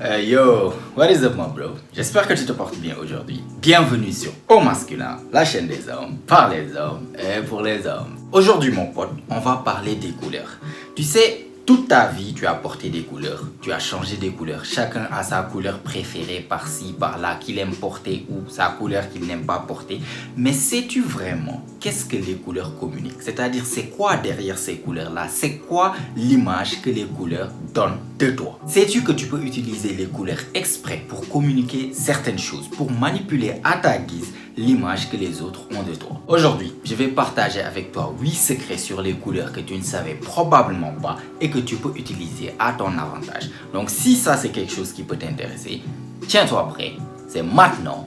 Yo, what is up mon bro? J'espère que tu te portes bien aujourd'hui. Bienvenue sur Au Masculin, la chaîne des hommes, par les hommes et pour les hommes. Aujourd'hui mon pote, on va parler des couleurs. Tu sais, toute ta vie tu as porté des couleurs, tu as changé des couleurs. Chacun a sa couleur préférée par-ci, par-là, qu'il aime porter ou sa couleur qu'il n'aime pas porter. Mais sais-tu vraiment qu'est-ce que les couleurs communiquent? C'est-à-dire c'est quoi derrière ces couleurs-là? C'est quoi l'image que les couleurs donnent de toi? Sais-tu que tu peux utiliser les couleurs exprès pour communiquer certaines choses, pour manipuler à ta guise l'image que les autres ont de toi? Aujourd'hui, je vais partager avec toi 8 secrets sur les couleurs que tu ne savais probablement pas et que tu peux utiliser à ton avantage. Donc si ça c'est quelque chose qui peut t'intéresser, tiens-toi prêt, c'est maintenant,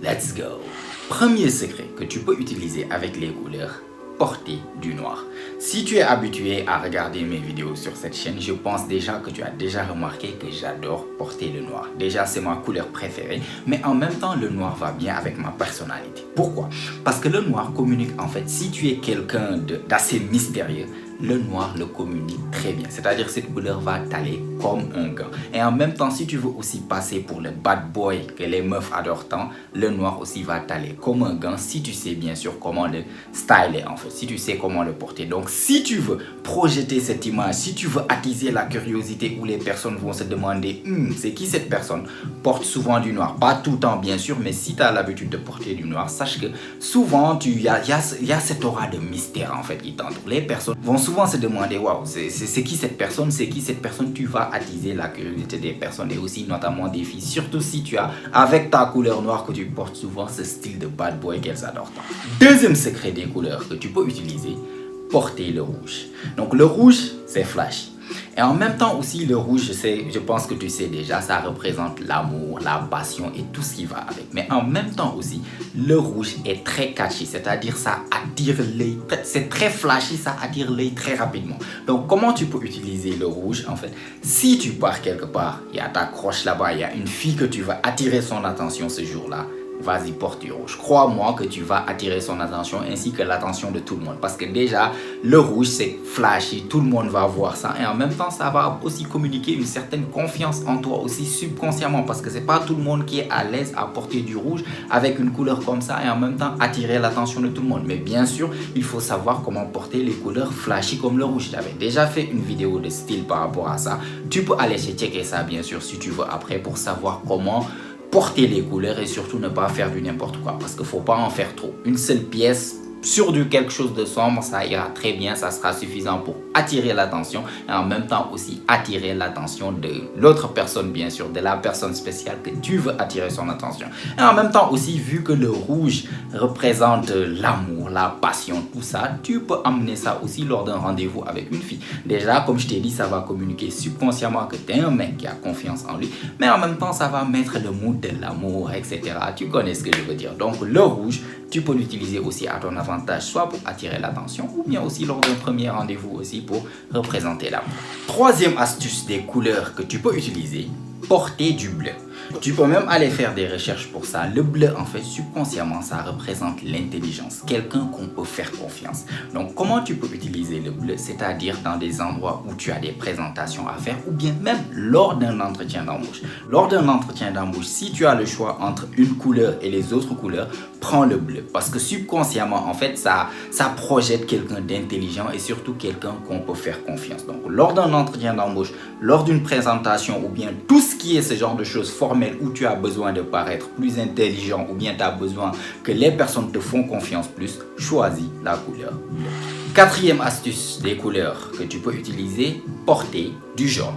let's go! Premier secret que tu peux utiliser avec les couleurs, porter du noir. Si tu es habitué à regarder mes vidéos sur cette chaîne, je pense déjà que tu as déjà remarqué que j'adore porter le noir. Déjà, c'est ma couleur préférée, mais en même temps, le noir va bien avec ma personnalité. Pourquoi? Parce que le noir communique, en fait, si tu es quelqu'un d'assez mystérieux, le noir le communique très bien. C'est-à-dire cette couleur va t'aller comme un gant. Et en même temps, si tu veux aussi passer pour le bad boy que les meufs adorent tant, le noir aussi va t'aller comme un gant si tu sais bien sûr comment le styler en fait, si tu sais comment le porter. Donc si tu veux projeter cette image, si tu veux attiser la curiosité où les personnes vont se demander c'est qui cette personne, porte souvent du noir. Pas tout le temps bien sûr, mais si tu as l'habitude de porter du noir, sache que souvent il y a cette aura de mystère en fait qui t'entoure. Les personnes vont souvent se demander waouh, c'est qui cette personne, c'est qui cette personne. Tu vas attiser la curiosité des personnes et aussi notamment des filles, surtout si tu as avec ta couleur noire que tu portes souvent ce style de bad boy qu'elles adorent tant. Deuxième secret des couleurs que tu peux utiliser, porter le rouge. Donc le rouge c'est flash. Et en même temps aussi le rouge, je pense que tu sais déjà, ça représente l'amour, la passion et tout ce qui va avec. Mais en même temps aussi, le rouge est très catchy, c'est-à-dire ça attire l'œil, c'est très flashy, ça attire l'œil très rapidement. Donc comment tu peux utiliser le rouge en fait? Si tu pars quelque part, il y a ta croche là-bas, il y a une fille que tu vas attirer son attention ce jour-là, vas-y, porte du rouge. Crois-moi que tu vas attirer son attention ainsi que l'attention de tout le monde. Parce que déjà, le rouge, c'est flashy. Tout le monde va voir ça. Et en même temps, ça va aussi communiquer une certaine confiance en toi aussi subconsciemment. Parce que c'est pas tout le monde qui est à l'aise à porter du rouge avec une couleur comme ça et en même temps attirer l'attention de tout le monde. Mais bien sûr, il faut savoir comment porter les couleurs flashy comme le rouge. J'avais déjà fait une vidéo de style par rapport à ça. Tu peux aller checker ça bien sûr si tu veux après pour savoir comment porter les couleurs et surtout ne pas faire du n'importe quoi parce qu'il ne faut pas en faire trop. Une seule pièce sur du quelque chose de sombre, ça ira très bien, ça sera suffisant pour attirer l'attention et en même temps aussi attirer l'attention de l'autre personne bien sûr, de la personne spéciale que tu veux attirer son attention. Et en même temps aussi, vu que le rouge représente l'amour, la passion, tout ça, tu peux amener ça aussi lors d'un rendez-vous avec une fille. Déjà, comme je t'ai dit, ça va communiquer subconsciemment que tu es un mec qui a confiance en lui, mais en même temps, ça va mettre le mood de l'amour, etc. Tu connais ce que je veux dire. Donc, le rouge, tu peux l'utiliser aussi à ton avantage, soit pour attirer l'attention ou bien aussi lors d'un premier rendez-vous aussi pour représenter l'amour. Troisième astuce des couleurs que tu peux utiliser, porter du bleu. Tu peux même aller faire des recherches pour ça. Le bleu, en fait, subconsciemment, ça représente l'intelligence. Quelqu'un qu'on peut faire confiance. Donc, comment tu peux utiliser le bleu? C'est-à-dire dans des endroits où tu as des présentations à faire ou bien même lors d'un entretien d'embauche. Lors d'un entretien d'embauche, si tu as le choix entre une couleur et les autres couleurs, prends le bleu. Parce que subconsciemment, en fait, ça projette quelqu'un d'intelligent et surtout quelqu'un qu'on peut faire confiance. Donc, lors d'un entretien d'embauche, lors d'une présentation ou bien tout ce qui est ce genre de choses formelles où tu as besoin de paraître plus intelligent ou bien tu as besoin que les personnes te font confiance plus, choisis la couleur bleue. Quatrième astuce des couleurs que tu peux utiliser, porter du jaune.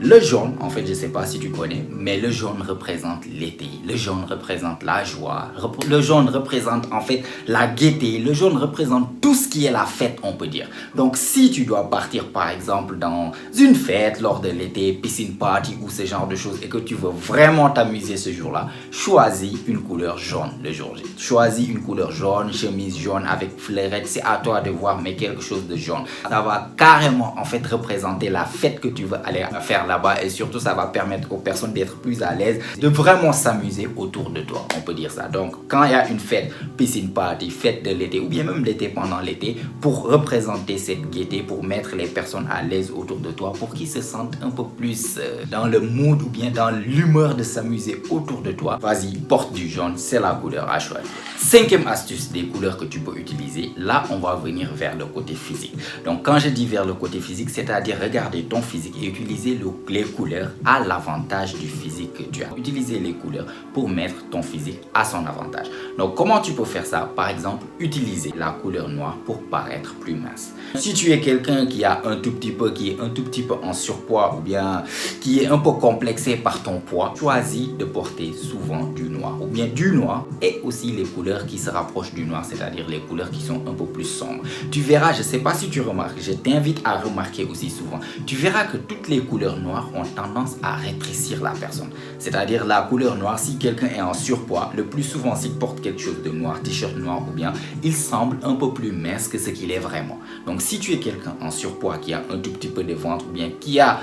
Le jaune, en fait, je ne sais pas si tu connais, mais le jaune représente l'été. Le jaune représente la joie. Le jaune représente, en fait, la gaieté. Le jaune représente tout ce qui est la fête, on peut dire. Donc, si tu dois partir, par exemple, dans une fête lors de l'été, piscine party ou ce genre de choses et que tu veux vraiment t'amuser ce jour-là, choisis une couleur jaune le jour J. Choisis une couleur jaune, chemise jaune avec fleurette. C'est à toi de voir, mais quelque chose de jaune. Ça va carrément, en fait, représenter la fête que tu veux aller faire là-bas et surtout ça va permettre aux personnes d'être plus à l'aise, de vraiment s'amuser autour de toi, on peut dire ça. Donc quand il y a une fête, piscine party, fête de l'été ou bien même l'été pendant l'été, pour représenter cette gaieté, pour mettre les personnes à l'aise autour de toi, pour qu'ils se sentent un peu plus dans le mood ou bien dans l'humeur de s'amuser autour de toi, vas-y, porte du jaune, c'est la couleur à choisir. Cinquième astuce des couleurs que tu peux utiliser, là on va venir vers le côté physique. Donc quand je dis vers le côté physique, c'est-à-dire regarder ton physique et utiliser les couleurs à l'avantage du physique que tu as. Utiliser les couleurs pour mettre ton physique à son avantage. Donc comment tu peux faire ça? Par exemple, utiliser la couleur noire pour paraître plus mince. Si tu es quelqu'un qui a un tout petit peu, qui est un tout petit peu en surpoids ou bien qui est un peu complexé par ton poids, choisis de porter souvent du noir ou bien du noir et aussi les couleurs qui se rapprochent du noir, c'est-à-dire les couleurs qui sont un peu plus sombres. Tu verras, je ne sais pas si tu remarques, je t'invite à remarquer aussi souvent, tu verras que toutes les couleurs noires ont tendance à rétrécir la personne. C'est-à-dire la couleur noire, si quelqu'un est en surpoids, le plus souvent s'il porte quelque chose de noir, t-shirt noir ou bien, il semble un peu plus mince que ce qu'il est vraiment. Donc si tu es quelqu'un en surpoids qui a un tout petit peu de ventre ou bien qui a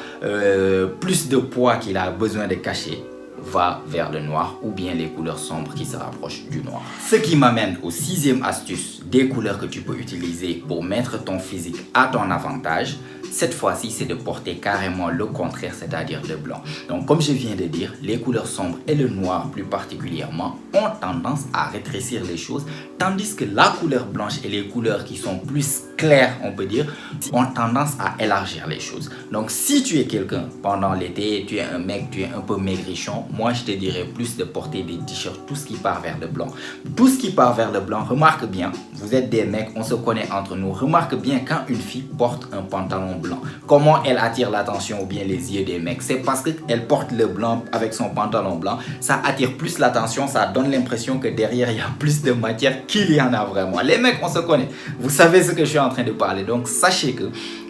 plus de poids qu'il a besoin de cacher, va vers le noir ou bien les couleurs sombres qui se rapprochent du noir. Ce qui m'amène au sixième astuce des couleurs que tu peux utiliser pour mettre ton physique à ton avantage. Cette fois-ci, c'est de porter carrément le contraire, c'est-à-dire le blanc. Donc, comme je viens de dire, les couleurs sombres et le noir plus particulièrement ont tendance à rétrécir les choses, tandis que la couleur blanche et les couleurs qui sont plus claires, on peut dire, ont tendance à élargir les choses. Donc, si tu es quelqu'un pendant l'été, tu es un mec, tu es un peu maigrichon, moi, je te dirais plus de porter des t-shirts, tout ce qui part vers le blanc. Tout ce qui part vers le blanc, remarque bien, vous êtes des mecs, on se connaît entre nous, remarque bien quand une fille porte un pantalon blanc, comment elle attire l'attention ou bien les yeux des mecs. C'est parce qu'elle porte le blanc avec son pantalon blanc, ça attire plus l'attention, ça donne l'impression que derrière il y a plus de matière qu'il y en a vraiment. Les mecs, on se connaît, vous savez ce que je suis en train de parler, donc sachez que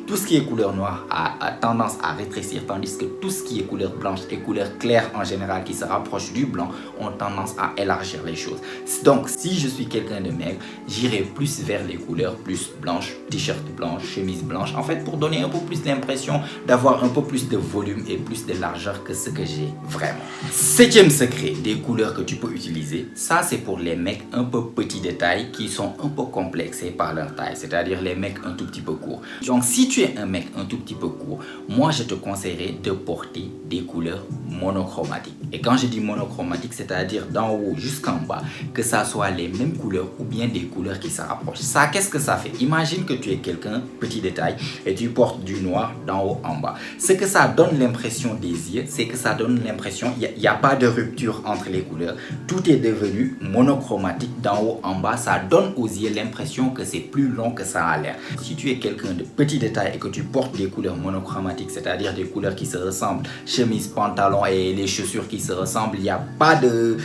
tout ce qui est couleur noire a tendance à rétrécir, tandis que tout ce qui est couleur blanche et couleur claire en général qui se rapproche du blanc ont tendance à élargir les choses. Donc, si je suis quelqu'un de maigre, j'irai plus vers les couleurs plus blanches, t-shirt blanche, chemise blanche, en fait pour donner un peu plus l'impression d'avoir un peu plus de volume et plus de largeur que ce que j'ai vraiment. Septième secret des couleurs que tu peux utiliser, ça c'est pour les mecs un peu petits de taille qui sont un peu complexés par leur taille, c'est-à-dire les mecs un tout petit peu courts. Donc, si tu es un mec un tout petit peu court, moi je te conseillerais de porter des couleurs monochromatiques. Et quand je dis monochromatique, c'est-à-dire d'en haut jusqu'en bas, que ça soit les mêmes couleurs ou bien des couleurs qui se rapprochent. Ça, qu'est-ce que ça fait? Imagine que tu es quelqu'un, petit détail, et tu portes du noir d'en haut en bas. Ce que ça donne l'impression des yeux, c'est que ça donne l'impression, il n'y a pas de rupture entre les couleurs. Tout est devenu monochromatique d'en haut en bas. Ça donne aux yeux l'impression que c'est plus long que ça a l'air. Si tu es quelqu'un de petit détail et que tu portes des couleurs monochromatiques, c'est-à-dire des couleurs qui se ressemblent, chemise, pantalon et les chaussures qui se ressemblent, il n'y a pas de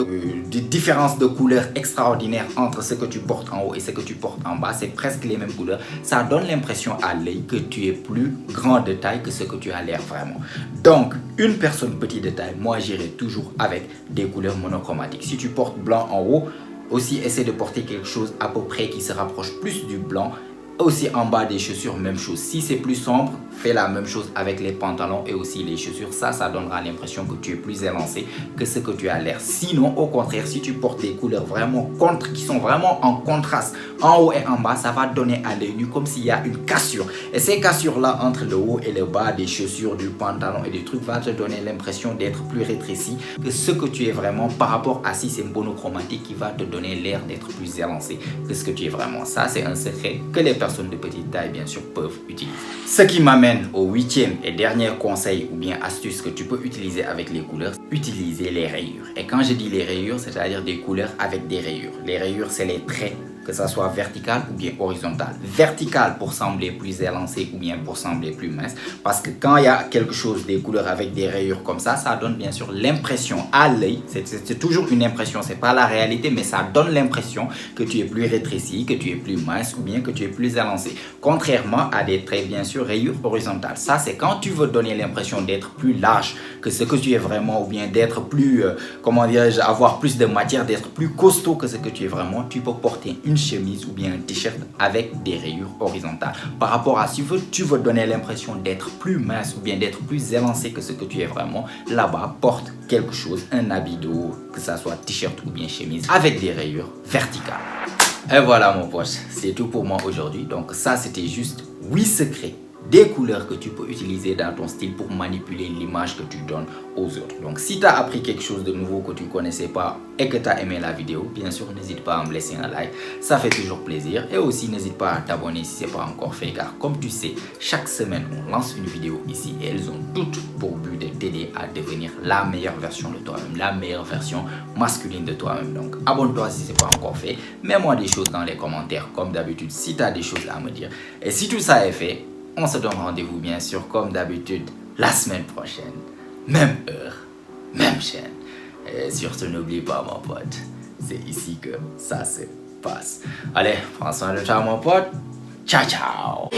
différence de couleur extraordinaire entre ce que tu portes en haut et ce que tu portes en bas, c'est presque les mêmes couleurs. Ça donne l'impression à l'œil que tu es plus grand de taille que ce que tu as l'air vraiment. Donc, une personne petite de taille, moi j'irai toujours avec des couleurs monochromatiques. Si tu portes blanc en haut, aussi essaie de porter quelque chose à peu près qui se rapproche plus du blanc. Aussi en bas des chaussures, même chose. Si c'est plus sombre, fais la même chose avec les pantalons et aussi les chaussures. Ça donnera l'impression que tu es plus élancé que ce que tu as l'air. Sinon, au contraire, si tu portes des couleurs vraiment qui sont vraiment en contraste, en haut et en bas, ça va donner à l'œil nu comme s'il y a une cassure. Et ces cassures-là, entre le haut et le bas des chaussures, du pantalon et des trucs, va te donner l'impression d'être plus rétréci que ce que tu es vraiment par rapport à si c'est monochromatique qui va te donner l'air d'être plus élancé que ce que tu es vraiment. Ça, c'est un secret que les personnes de petite taille bien sûr peuvent utiliser. Ce qui m'amène au huitième et dernier conseil ou bien astuce que tu peux utiliser avec les couleurs, utiliser les rayures. Et quand je dis les rayures, c'est-à-dire des couleurs avec des rayures. Les rayures, c'est les traits, que ça soit vertical ou bien horizontal. Vertical pour sembler plus élancé ou bien pour sembler plus mince. Parce que quand il y a quelque chose, des couleurs avec des rayures comme ça donne bien sûr l'impression à l'œil. C'est toujours une impression, c'est pas la réalité, mais ça donne l'impression que tu es plus rétréci, que tu es plus mince ou bien que tu es plus élancé. Contrairement à des traits, bien sûr, rayures horizontales. Ça, c'est quand tu veux donner l'impression d'être plus large que ce que tu es vraiment ou bien d'être plus, comment dirais-je, avoir plus de matière, d'être plus costaud que ce que tu es vraiment. Tu peux porter une une chemise ou bien un t-shirt avec des rayures horizontales. Par rapport à si tu veux donner l'impression d'être plus mince ou bien d'être plus élancé que ce que tu es vraiment, là-bas, porte quelque chose, un habit de haut, que ça soit t-shirt ou bien chemise, avec des rayures verticales. Et voilà mon pote, c'est tout pour moi aujourd'hui. Donc ça, c'était juste 8 secrets des couleurs que tu peux utiliser dans ton style pour manipuler l'image que tu donnes aux autres. Donc si tu as appris quelque chose de nouveau que tu ne connaissais pas et que tu as aimé la vidéo, bien sûr n'hésite pas à me laisser un like, ça fait toujours plaisir. Et aussi n'hésite pas à t'abonner si ce n'est pas encore fait, car comme tu sais, chaque semaine on lance une vidéo ici et elles ont toutes pour but de t'aider à devenir la meilleure version de toi-même, la meilleure version masculine de toi-même. Donc abonne-toi si ce n'est pas encore fait, mets-moi des choses dans les commentaires comme d'habitude si tu as des choses à me dire. Et si tout ça est fait, on se donne rendez-vous bien sûr comme d'habitude la semaine prochaine. Même heure, même chaîne. Et surtout n'oublie pas mon pote, c'est ici que ça se passe. Allez, prends soin de toi mon pote. Ciao ciao.